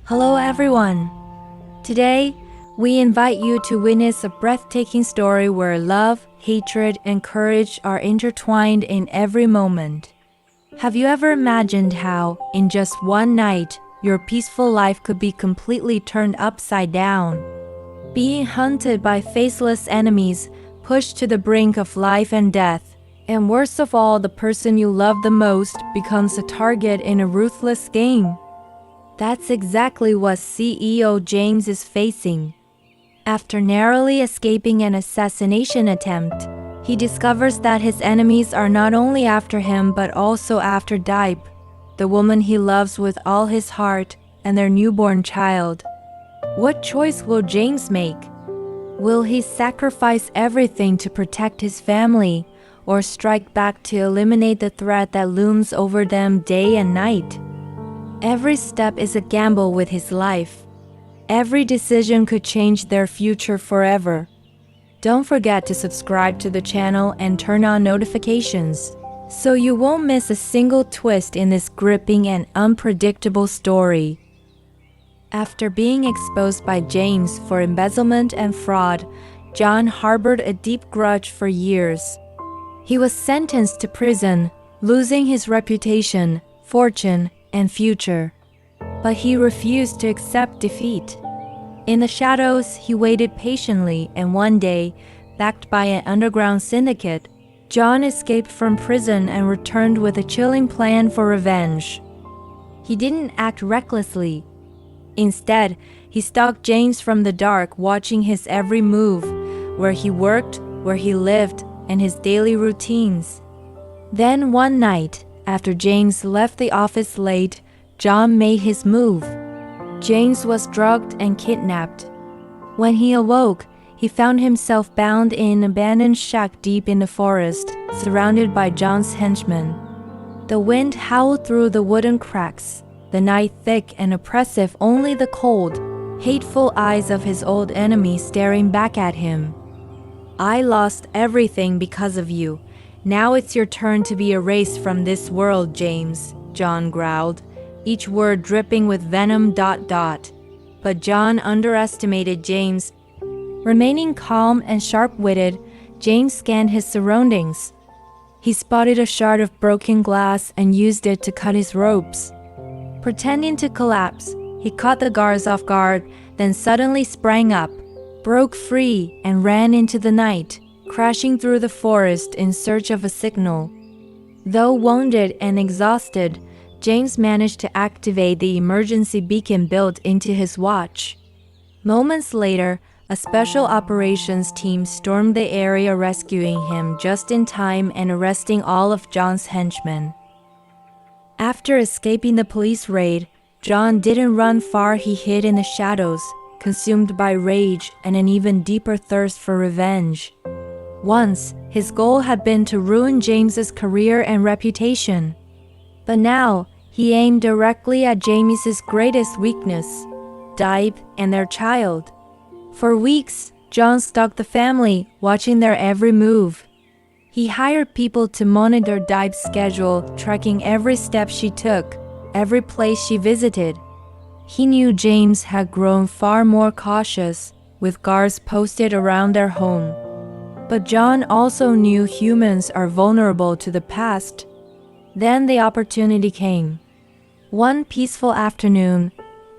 Hello everyone! Today, we invite you to witness a breathtaking story where love, hatred, and courage are intertwined in every moment. Have you ever imagined how, in just one night, your peaceful life could be completely turned upside down? Being hunted by faceless enemies, pushed to the brink of life and death, and worst of all, the person you love the most becomes a target in a ruthless game. That's exactly what CEO James is facing. After narrowly escaping an assassination attempt, he discovers that his enemies are not only after him but also after Diep, the woman he loves with all his heart, and their newborn child. What choice will James make? Will he sacrifice everything to protect his family, or strike back to eliminate the threat that looms over them day and night? Every step is a gamble with his life. Every decision could change their future forever. Don't forget to subscribe to the channel and turn on notifications, so you won't miss a single twist in this gripping and unpredictable story. After being exposed by James for embezzlement and fraud, John harbored a deep grudge for years. He was sentenced to prison, losing his reputation, fortune, and future. But he refused to accept defeat. In the shadows, he waited patiently, and one day, backed by an underground syndicate, John escaped from prison and returned with a chilling plan for revenge. He didn't act recklessly. Instead, he stalked James from the dark, watching his every move, where he worked, where he lived, and his daily routines. Then one night, after James left the office late, John made his move. James was drugged and kidnapped. When he awoke, he found himself bound in an abandoned shack deep in the forest, surrounded by John's henchmen. The wind howled through the wooden cracks, the night thick and oppressive, only the cold, hateful eyes of his old enemy staring back at him. "I lost everything because of you. Now it's your turn to be erased from this world, James," John growled, each word dripping with venom. But John underestimated James. Remaining calm and sharp-witted, James scanned his surroundings. He spotted a shard of broken glass and used it to cut his ropes. Pretending to collapse, he caught the guards off guard, then suddenly sprang up, broke free, and ran into the night, crashing through the forest in search of a signal. Though wounded and exhausted, James managed to activate the emergency beacon built into his watch. Moments later, a special operations team stormed the area, rescuing him just in time and arresting all of John's henchmen. After escaping the police raid, John didn't run far. He hid in the shadows, consumed by rage and an even deeper thirst for revenge. Once, his goal had been to ruin James's career and reputation. But now, he aimed directly at James's greatest weakness, Diep and their child. For weeks, John stalked the family, watching their every move. He hired people to monitor Diep's schedule, tracking every step she took, every place she visited. He knew James had grown far more cautious, with guards posted around their home. But John also knew humans are vulnerable to the past. Then the opportunity came. One peaceful afternoon,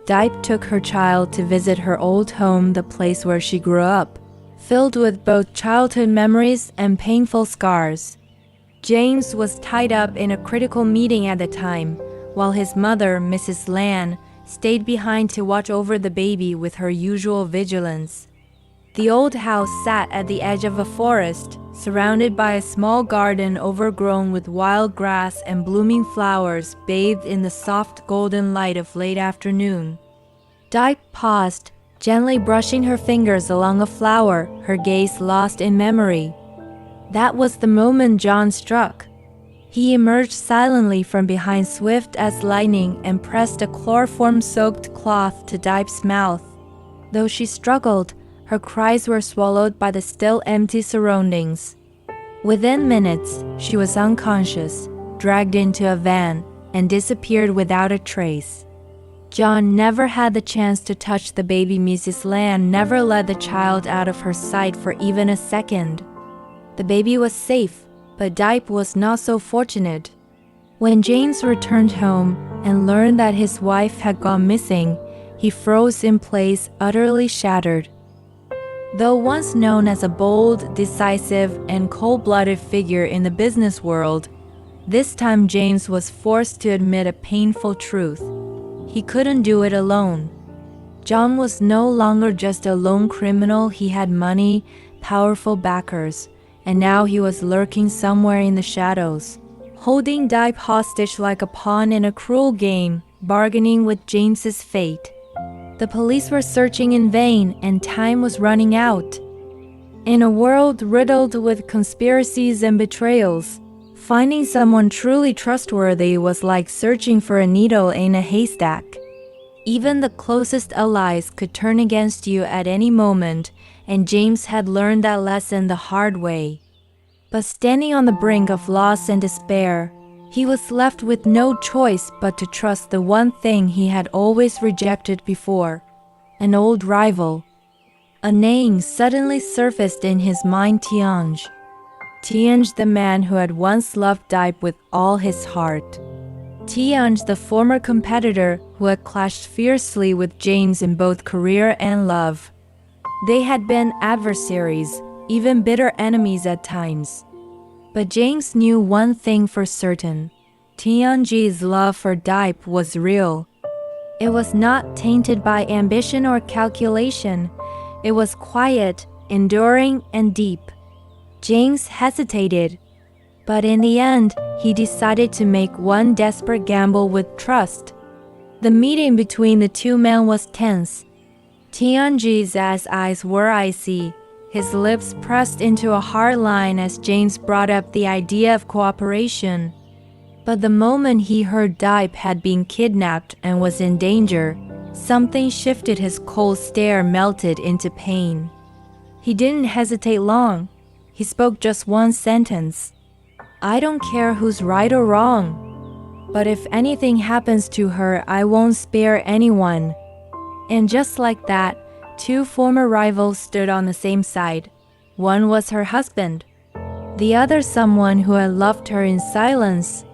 Diep took her child to visit her old home, the place where she grew up, filled with both childhood memories and painful scars. James was tied up in a critical meeting at the time, while his mother, Mrs. Lan, stayed behind to watch over the baby with her usual vigilance. The old house sat at the edge of a forest, surrounded by a small garden overgrown with wild grass and blooming flowers bathed in the soft golden light of late afternoon. Diep paused, gently brushing her fingers along a flower, her gaze lost in memory. That was the moment John struck. He emerged silently from behind, swift as lightning, and pressed a chloroform-soaked cloth to Diep's mouth. Though she struggled, her cries were swallowed by the still empty surroundings. Within minutes, she was unconscious, dragged into a van, and disappeared without a trace. John never had the chance to touch the baby. Mrs. Land never let the child out of her sight for even a second. The baby was safe, but Diep was not so fortunate. When James returned home and learned that his wife had gone missing, he froze in place, utterly shattered. Though once known as a bold, decisive, and cold-blooded figure in the business world, this time James was forced to admit a painful truth. He couldn't do it alone. John was no longer just a lone criminal. He had money, powerful backers, and now he was lurking somewhere in the shadows, holding Diep hostage like a pawn in a cruel game, bargaining with James's fate. The police were searching in vain, and time was running out. In a world riddled with conspiracies and betrayals, finding someone truly trustworthy was like searching for a needle in a haystack. Even the closest allies could turn against you at any moment, and James had learned that lesson the hard way. But standing on the brink of loss and despair, he was left with no choice but to trust the one thing he had always rejected before: an old rival. A name suddenly surfaced in his mind: Tianj. Tianj, the man who had once loved Diep with all his heart. Tianj, the former competitor who had clashed fiercely with James in both career and love. They had been adversaries, even bitter enemies at times. But James knew one thing for certain: Tianji's love for Diep was real. It was not tainted by ambition or calculation. It was quiet, enduring, and deep. James hesitated, but in the end, he decided to make one desperate gamble with trust. The meeting between the two men was tense. Tianji's eyes were icy, his lips pressed into a hard line as James brought up the idea of cooperation. But the moment he heard Diep had been kidnapped and was in danger, something shifted. His cold stare melted into pain. He didn't hesitate long. He spoke just one sentence: "I don't care who's right or wrong, but if anything happens to her, I won't spare anyone." And just like that, two former rivals stood on the same side. One was her husband, the other someone who had loved her in silence.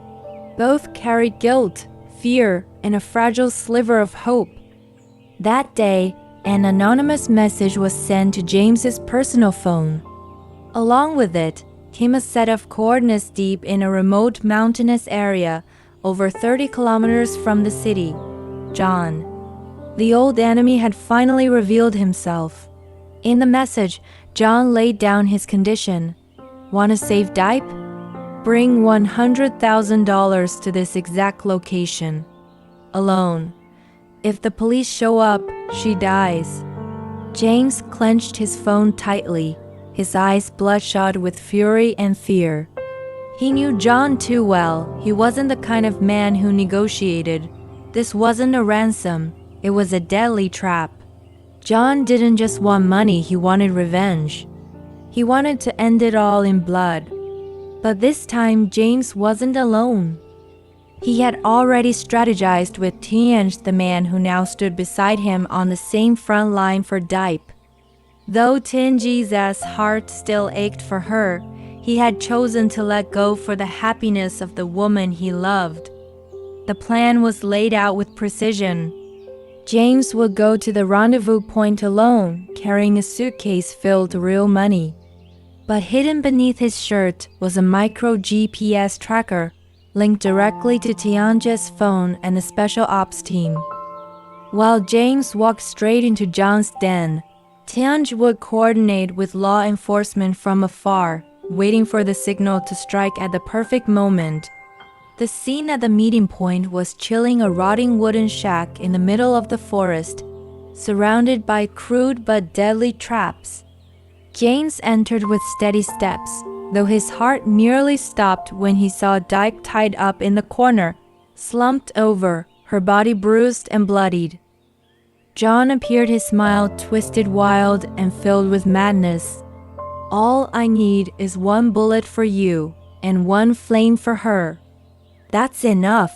Both carried guilt, fear, and a fragile sliver of hope. That day, an anonymous message was sent to James's personal phone. Along with it came a set of coordinates deep in a remote mountainous area over 30 kilometers from the city. John. The old enemy had finally revealed himself. In the message, John laid down his condition. Want to save Diep? Bring $100,000 to this exact location. Alone. If the police show up, she dies. James clenched his phone tightly, his eyes bloodshot with fury and fear. He knew John too well. He wasn't the kind of man who negotiated. This wasn't a ransom. It was a deadly trap. John didn't just want money, he wanted revenge. He wanted to end it all in blood. But this time, James wasn't alone. He had already strategized with Tianj, the man who now stood beside him on the same front line for Diep. Though Tianji's heart still ached for her, he had chosen to let go for the happiness of the woman he loved. The plan was laid out with precision. James would go to the rendezvous point alone, carrying a suitcase filled with real money. But hidden beneath his shirt was a micro GPS tracker linked directly to Tianji's phone and the special ops team. While James walked straight into John's den, Tianj would coordinate with law enforcement from afar, waiting for the signal to strike at the perfect moment. The scene at the meeting point was chilling: a rotting wooden shack in the middle of the forest, surrounded by crude but deadly traps. James entered with steady steps, though his heart nearly stopped when he saw Diep tied up in the corner, slumped over, her body bruised and bloodied. John appeared, his smile twisted, wild, and filled with madness. "All I need is one bullet for you, and one flame for her. That's enough."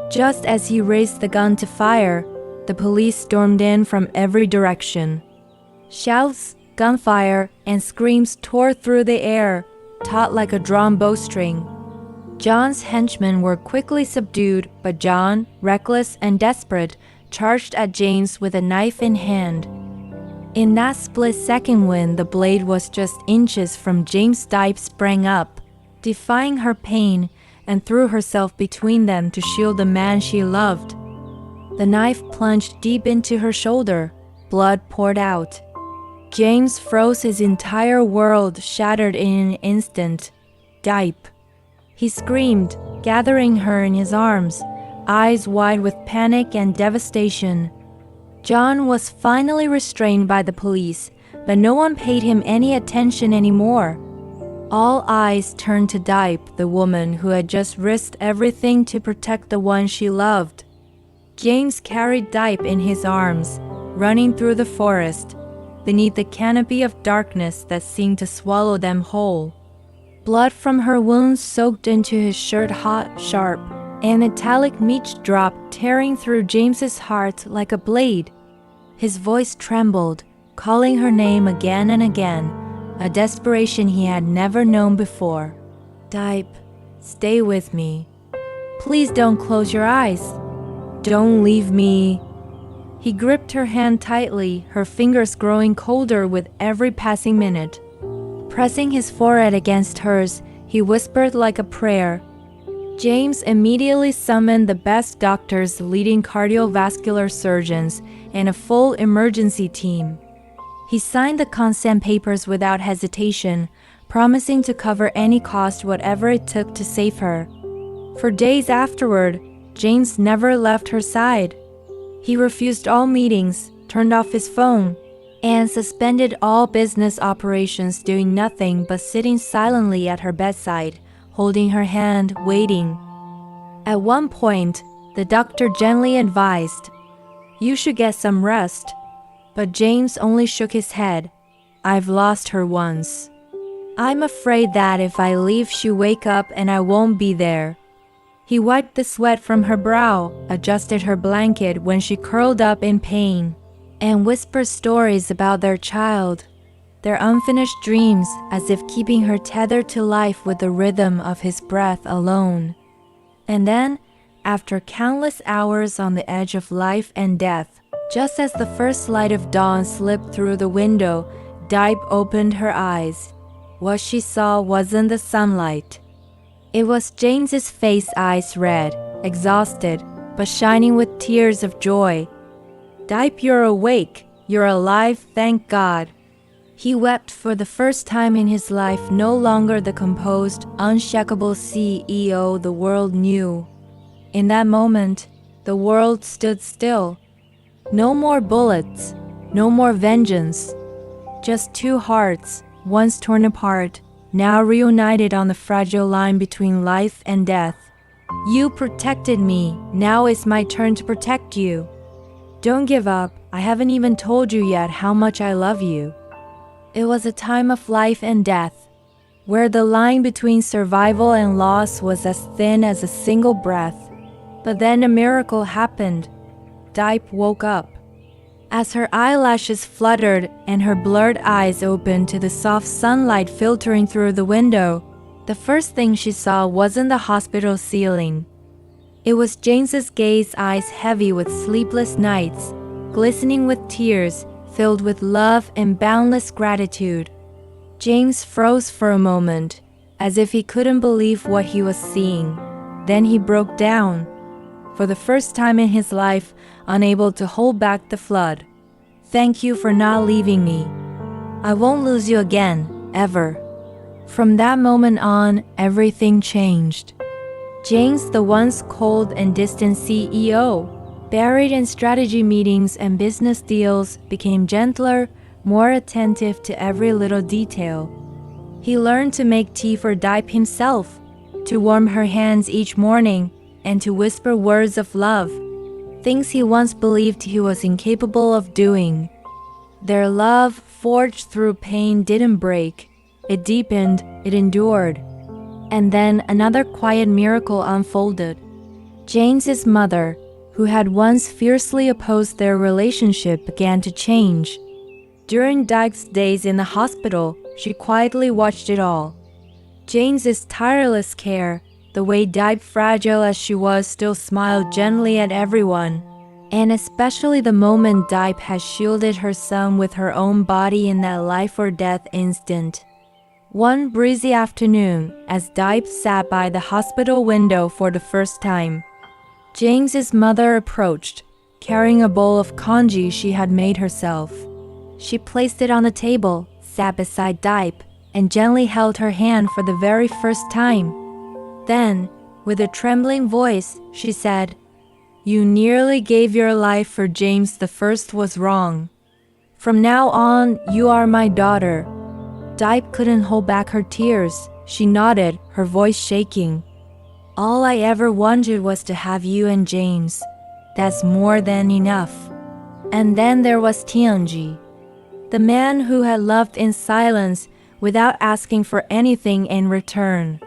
Just as he raised the gun to fire, the police stormed in from every direction. Shouts, gunfire, and screams tore through the air, taut like a drawn bowstring. John's henchmen were quickly subdued, but John, reckless and desperate, charged at James with a knife in hand. In that split second when the blade was just inches from James, Diep sprang up, defying her pain, and threw herself between them to shield the man she loved. The knife plunged deep into her shoulder. Blood poured out. James froze, his entire world shattered in an instant. Diep. He screamed, gathering her in his arms, eyes wide with panic and devastation. John was finally restrained by the police, but no one paid him any attention anymore. All eyes turned to Diep, the woman who had just risked everything to protect the one she loved. James carried Diep in his arms, running through the forest, beneath the canopy of darkness that seemed to swallow them whole. Blood from her wounds soaked into his shirt hot, sharp, and metallic meat dropped, tearing through James's heart like a blade. His voice trembled, calling her name again and again, a desperation he had never known before. Diep, stay with me. Please don't close your eyes. Don't leave me. He gripped her hand tightly, her fingers growing colder with every passing minute. Pressing his forehead against hers, he whispered like a prayer. James immediately summoned the best doctors, leading cardiovascular surgeons, and a full emergency team. He signed the consent papers without hesitation, promising to cover any cost whatever it took to save her. For days afterward, James never left her side. He refused all meetings, turned off his phone, and suspended all business operations, doing nothing but sitting silently at her bedside, holding her hand, waiting. At one point, the doctor gently advised, "You should get some rest." But James only shook his head. "I've lost her once. I'm afraid that if I leave, she'll wake up and I won't be there." He wiped the sweat from her brow, adjusted her blanket when she curled up in pain, and whispered stories about their child, their unfinished dreams, as if keeping her tethered to life with the rhythm of his breath alone. And then, after countless hours on the edge of life and death, just as the first light of dawn slipped through the window, Diep opened her eyes. What she saw wasn't the sunlight. It was James's face, eyes red, exhausted, but shining with tears of joy. "Diep, you're awake. You're alive, thank God." He wept for the first time in his life, no longer the composed, unshakable CEO the world knew. In that moment, the world stood still. No more bullets, no more vengeance. Just two hearts, once torn apart, now reunited on the fragile line between life and death. "You protected me, now it's my turn to protect you. Don't give up, I haven't even told you yet how much I love you." It was a time of life and death, where the line between survival and loss was as thin as a single breath. But then a miracle happened. Diep woke up. As her eyelashes fluttered and her blurred eyes opened to the soft sunlight filtering through the window, the first thing she saw wasn't the hospital ceiling. It was James's gaze, eyes heavy with sleepless nights, glistening with tears, filled with love and boundless gratitude. James froze for a moment, as if he couldn't believe what he was seeing. Then he broke down. For the first time in his life, unable to hold back the flood. "Thank you for not leaving me. I won't lose you again, ever." From that moment on, everything changed. James, the once cold and distant CEO, buried in strategy meetings and business deals, became gentler, more attentive to every little detail. He learned to make tea for Diep himself, to warm her hands each morning, and to whisper words of love, things he once believed he was incapable of doing. Their love, forged through pain, didn't break. It deepened, it endured. And then another quiet miracle unfolded. James's mother, who had once fiercely opposed their relationship, began to change. During Diep's days in the hospital, she quietly watched it all. James's tireless care, the way Diep, fragile as she was, still smiled gently at everyone, and especially the moment Diep had shielded her son with her own body in that life or death instant. One breezy afternoon, as Diep sat by the hospital window for the first time, James's mother approached, carrying a bowl of congee she had made herself. She placed it on the table, sat beside Diep, and gently held her hand for the very first time. Then, with a trembling voice, she said, "You nearly gave your life for James. The first was wrong. From now on, you are my daughter." Diep couldn't hold back her tears. She nodded, her voice shaking. "All I ever wanted was to have you and James. That's more than enough." And then there was Tianji, the man who had loved in silence without asking for anything in return.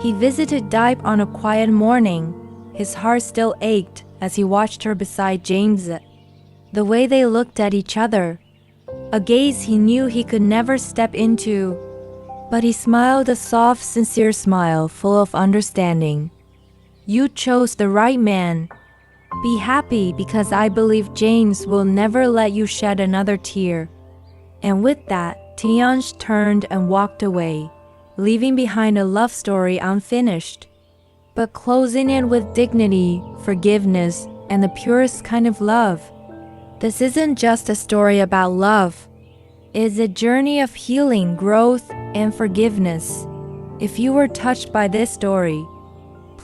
He visited Diep on a quiet morning. His heart still ached as he watched her beside James. The way they looked at each other, a gaze he knew he could never step into, but he smiled a soft, sincere smile full of understanding. "You chose the right man. Be happy, because I believe James will never let you shed another tear." And with that, Tianj turned and walked away, leaving behind a love story unfinished, but closing it with dignity, forgiveness, and the purest kind of love. This isn't just a story about love. It's a journey of healing, growth, and forgiveness. If you were touched by this story,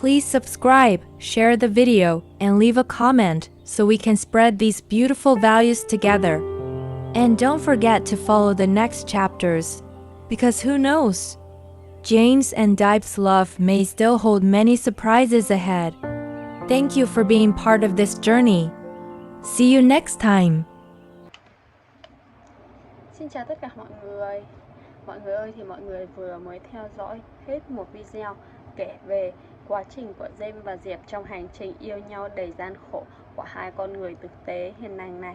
please subscribe, share the video, and leave a comment so we can spread these beautiful values together. And don't forget to follow the next chapters, because who knows? James and Diep's love may still hold many surprises ahead. Thank you for being part of this journey. See you next time. Xin chào tất cả mọi người. Mọi người ơi, thì mọi người vừa mới theo dõi hết một video kể về quá trình của James và Diệp trong hành trình yêu nhau đầy gian khổ của hai con người thực tế hiền lành này.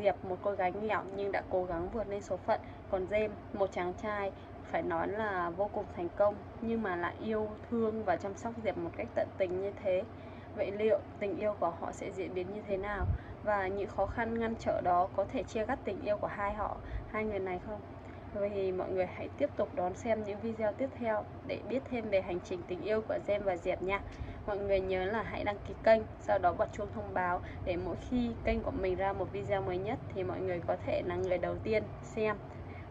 Diệp, một cô gái nghèo nhưng đã cố gắng vượt lên số phận, còn James, một chàng trai phải nói là vô cùng thành công nhưng mà lại yêu thương và chăm sóc Diệp một cách tận tình như thế. Vậy liệu tình yêu của họ sẽ diễn biến như thế nào, và những khó khăn ngăn trở đó có thể chia cắt tình yêu của hai người này không? Vậy thì mọi người hãy tiếp tục đón xem những video tiếp theo để biết thêm về hành trình tình yêu của James và Diệp nha. Mọi người nhớ là hãy đăng ký kênh, sau đó bật chuông thông báo để mỗi khi kênh của mình ra một video mới nhất thì mọi người có thể là người đầu tiên xem.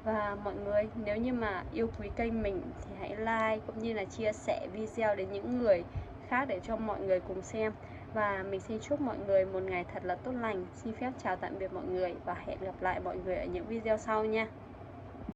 Và mọi người, nếu như mà yêu quý kênh mình thì hãy like cũng như là chia sẻ video đến những người khác để cho mọi người cùng xem. Và mình xin chúc mọi người một ngày thật là tốt lành. Xin phép chào tạm biệt mọi người và hẹn gặp lại mọi người ở những video sau nha.